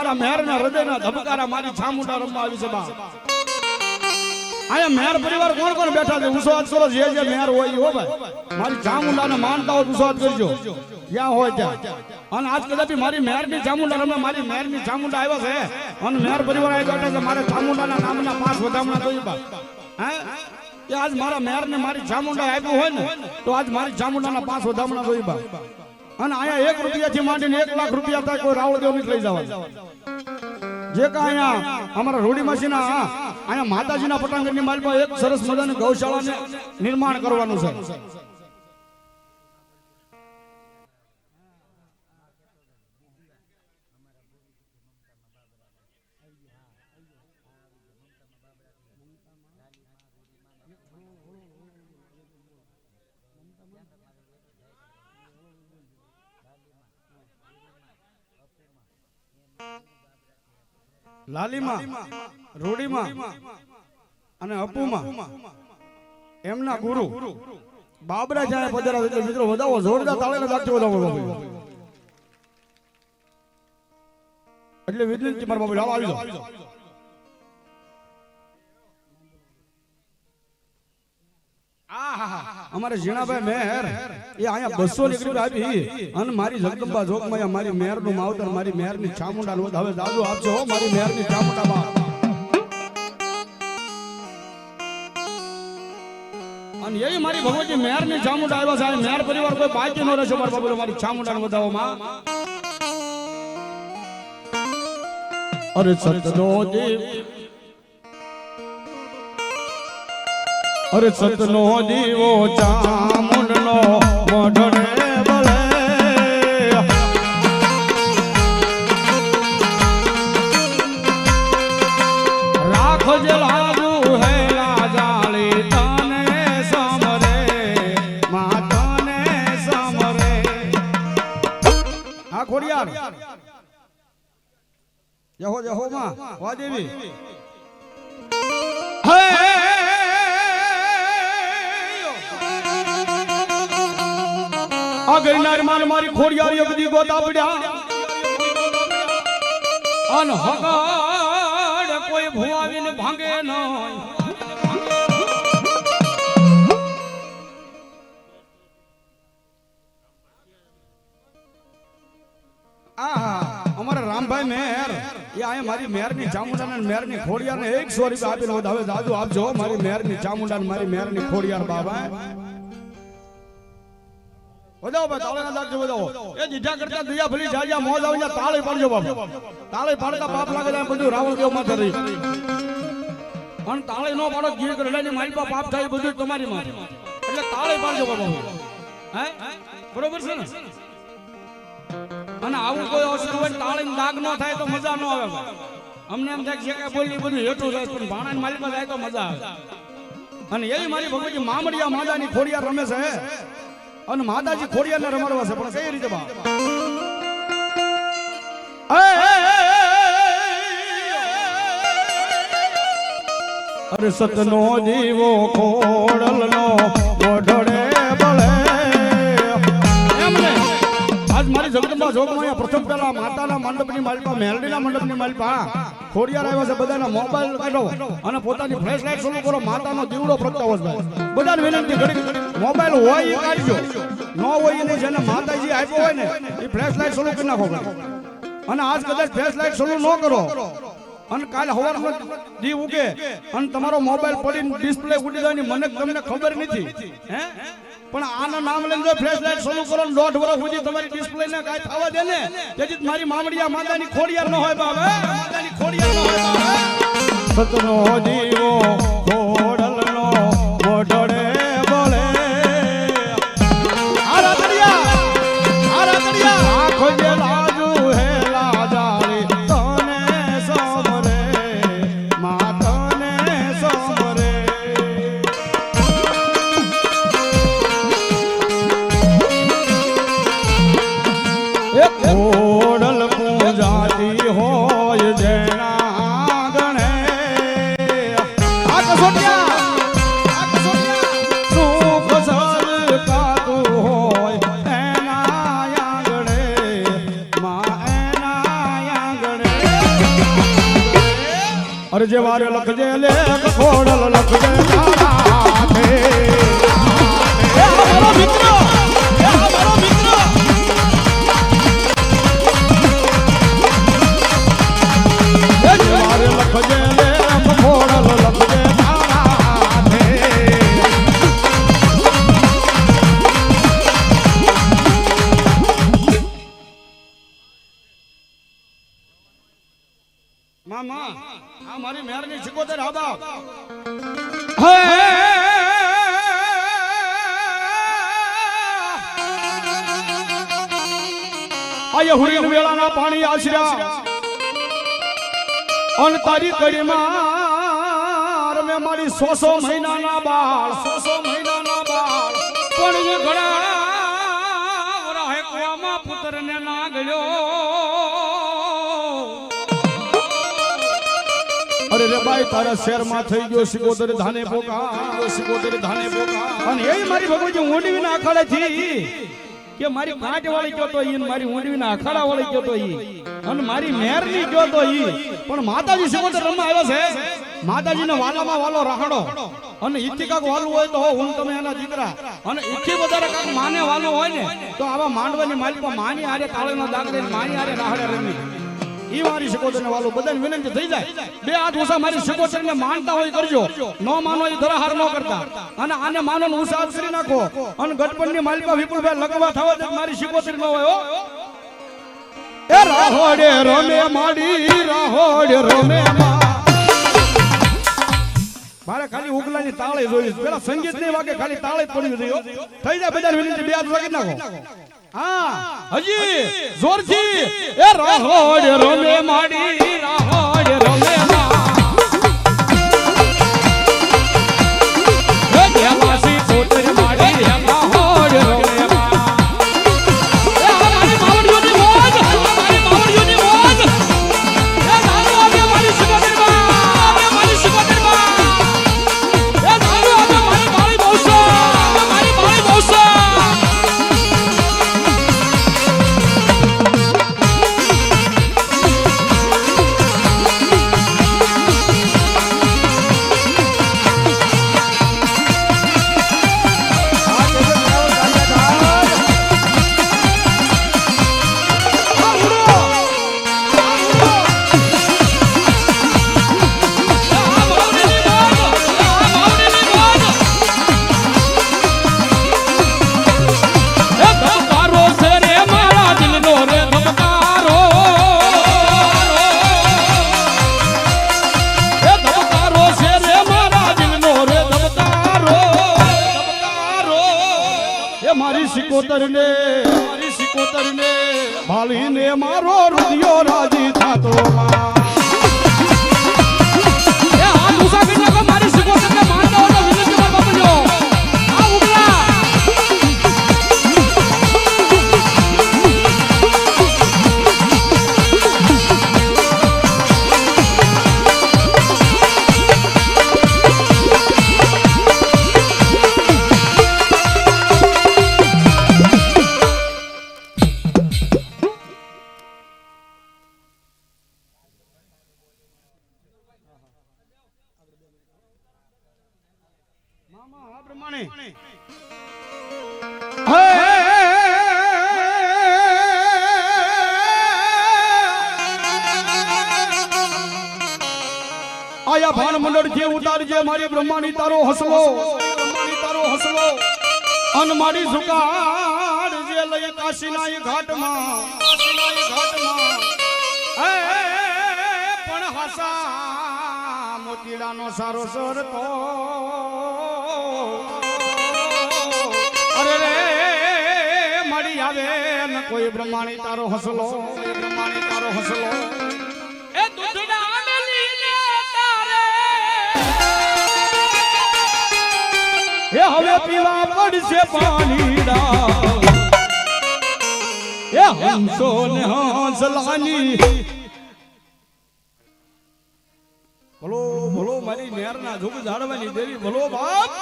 મારા મેરના હૃદયના ધબકારા મારી ચામુંડા રમવા આવી છે બા આયા મેર પરિવાર કોણ કોણ બેઠા છે ઉસવાદ કરો જે મેર હોય હો ભાઈ મારી ચામુંડાને માનતા હોય ઉસવાદ કરજો જ્યાં હોય ત્યાં અને આજ કદાચ મારી મેરની ચામુંડા રમે મારી મેરની ચામુંડા આવ્યા છે અને મેર પરિવાર આવી બેઠા છે મારે ચામુંડાના નામના 5 વધામણા જોઈ બા હે કે આજ મારા મેરને મારી ચામુંડા આપ્યું હોય ને તો આજ મારી ચામુંડાના 5 વધામણા જોઈ બા અને આયા 1 રૂપિયાથી માંડીને 1 લાખ રૂપિયા થાય કોઈ રાવળ દેવ લઈ જવા જે કા અહીંયા અમારા રોડી માસીના અહીંયા માતાજીના પટાંગણની માલમાં એક સરસ મજાની ગૌશાળાને નિર્માણ કરવાનું છે લાલીમાં રોડીમાં અને અપુમાં એમના ગુરુ બાબરા જાય પધારા એટલે મિત્રો વધાવો જોરદાર તાળીના દાખલો વધાવો એટલે વિનંતી મારા બાબુ આવી જાઓ અમારે જીણાભાઈ મેર એ અહીંયા 200 ની ગ્રીડ આપી અને મારી જગદંબા જોગમાં મારી મેર નું માવતર મારી મેર ની ચામુંડા નું હવે દાદુ આપજો મારી મેર ની ચામુંડામાં અને એ મારી ભગવતી મેર ની ચામુંડા આવ્યા છે મેર પરિવાર કોઈ બાકી ન રહેશે મારા બાબુ મારી ચામુંડા નું વધાવવામાં અરે સતનો દેવ અરે સતનો દીવો ચામુંડનો મોઢડે બળે રાખો જે લાજુ હે લાજાળી તને સમરે માં તને સમરે આ ખોડિયાર જહો જહો માં વા દેવી હે ગઈનાર માન મારી ખોડિયાર યોગદી ગોતા પડ્યા અન હગાડ કોઈ ભુવાવીને ભાંગે ન અમારા રામભાઈ મેર એ આયા મારી મેરની ચામુંડા ને મેરની ખોડિયાર ને 100 રૂપિયા આપીને હવે દાદુ આપજો મારી મેરની ચામુંડા ને મારી મેરની ખોડિયાર બાબા વધાવો ભાઈ તાળે ના દાખજો વધાવો એ દીઠા કરતા દયા ભલી જાજા મોજ આવી જાય તાળે પાડજો બાપ તાળે પાડતા પાપ લાગે જાય બધું રાવણ દેવ માથે રહી અને તાળે નો પાડો ગીર ગઢડાની મારી પા પાપ થાય બધું તમારી માથે એટલે તાળે પાડજો બાબા હે બરોબર છે ને અને આવું કોઈ અવસર હોય તાળે દાગ ન થાય તો મજા ન આવે અમને એમ થાય છે કે બોલી બધું હેઠું જાય પણ ભાણાની માલિકમાં જાય તો મજા આવે અને એવી મારી ભગવતી મામડિયા માદાની ખોડિયાર રમે છે અને માતાજી ખોડિયારને રમાડવા છે પણ કઈ રીતે બા અરે સતનો દીવો ખોડલનો મોઢડે બળે એમને આજ મારી જગદંબા જોગમાં પ્રથમ પેલા માતાના મંડપની માલિકા મેલડીના મંડપની માલિકા ખોડિયાર આવ્યા છે બધાના મોબાઈલ કાઢો અને પોતાની ફ્લેશ લાઈટ શરૂ કરો માતાનો દીવડો પ્રગટાવો છે બધાને વિનંતી ઘડી મોબાઈલ હોય એ કાઢજો ન હોય એને જેને માતાજી આપ્યો હોય ને એ ફ્લેશ લાઈટ શરૂ કરી નાખો અને આજ કદાચ ફ્લેશ લાઈટ શરૂ ન કરો અને કાલે સવારમાં દી ઉગે અને તમારો મોબાઈલ પડીને ડિસ્પ્લે ઉડી જવાની મને તમને ખબર નથી હે પણ આના નામ લઈને જો ફ્લેશ લાઈટ શરૂ કરો ને 1.5 વર્ષ સુધી તમારી ડિસ્પ્લે ને કાઈ થવા દે ને તેથી મારી મામડિયા માતાની ખોડિયાર ન હોય બાબા માતાની ખોડિયાર ન હોય બાબા સતનો દીવો ખોડલનો મોઢડે બળે આરા દરિયા આખો જે લાજુ હે લાજાળી તને સમરે માં તને સમરે ખોડલ પૂજાતી હોય જેના ગણે આ કસોટિયા અરજે વારે લખજે લેખ ખોડલ લખજે તારા હાથે એ મારો મિત્ર મારે લખજે લેખ ખોડલ લખજે તારા હાથે મામા આ મારી મેરની શિકોતર આબા હે આય હુરીન વેળાના પાણી આશરા અન તારી કડીમાં મે મારી 100 મહિનાના બાળ 100 મહિનાના બાળ પણ એ ઘડા રહે કોમાં પુત્રને ના ગળ્યો અરે રે ભાઈ તારા શહેરમાં થઈ ગયો સિકોતર ધાને પોકા અને એ મારી ભગવતી ઊંડી ના અખાડે થી કે મારી કાંટ વાળી કયો તો ઈ મારી ઊંડી ના અખાડા વાળી કયો તો ઈ અને મારી મેર ની કયો તો ઈ પણ માતાજી સિકોતર રમવા આવ્યો છે માતાજીનો વાલામાં વાલો રાહડો અને ઈથી કાક વાલું હોય તો હું તમે એના દીકરા અને ઈથી વધારે કાક માને વાલું હોય ને તો આવા માંડવાની માલિકા માની હારે તાળેનો દાગડે માની હારે રાહડે રમી ઈ મારી શિકોતરને વાલો બધાને વિનંતી થઈ જાય બે હાથ ઊંચા મારી શિકોતરને માનતા હોય કરજો નો માનો ઈ ધરાહાર નો કરતા અને આને માનો ને ઊંચા કરી નાખો અને ગઢપણની માલિકા વિપુલભાઈ લગવા થવા દે મારી શિકોતર નો હોય એ રાહોડે રમે માડી રાહોડે રમે મારે ખાલી ઉગલાની તાળે જોઈ પેલા સંગીત નહીં વાગે ખાલી તાળે પડ્યું જોઈએ થઈ જાય બધાને વિનંતી બે હાથ લગી નાખો હા હજી જોરથી એ રાહોડ રમે માડી રાહોડ રમે એ દેવાસી પોતર માડી રાહોડ રમે એ મારી માવડીઓની મોજ મારી માવડીઓની મોજ એ નાનો આવે મારી શિકોતરમાં એ મારી શિકોતરમાં એ નાનો આવે મારી મારી બહુસા મારી મારી બહુસા મારી શિકોતર ને ભાલીને મારો રુદિયો રાજી થાતો એ હાથ ઊંચા કરી નાખો મારી શિકોતર ને માનતા હો તો વિનંતી માં બાપજો આ ઉગલા આયા ભાન મંડળ જે ઉતારજે મારી બ્રહ્માની તારો હસલો અન મારી ઝુકાડ જે લઈ કાશીના ઈ ઘાટમાં પણ હાસા મોતીડાનો સારો સરતો અરે રે મળી આવે ન કોઈ બ્રહ્માની તારો હસલો એ દૂધડા મેલીને તારે એ હવે પીવા પડશે પાણીડા એ હંસો ને હંસલાની ભલો ભલો મારી મેરના જોગ ઝાડવાની દેવી ભલો બાપ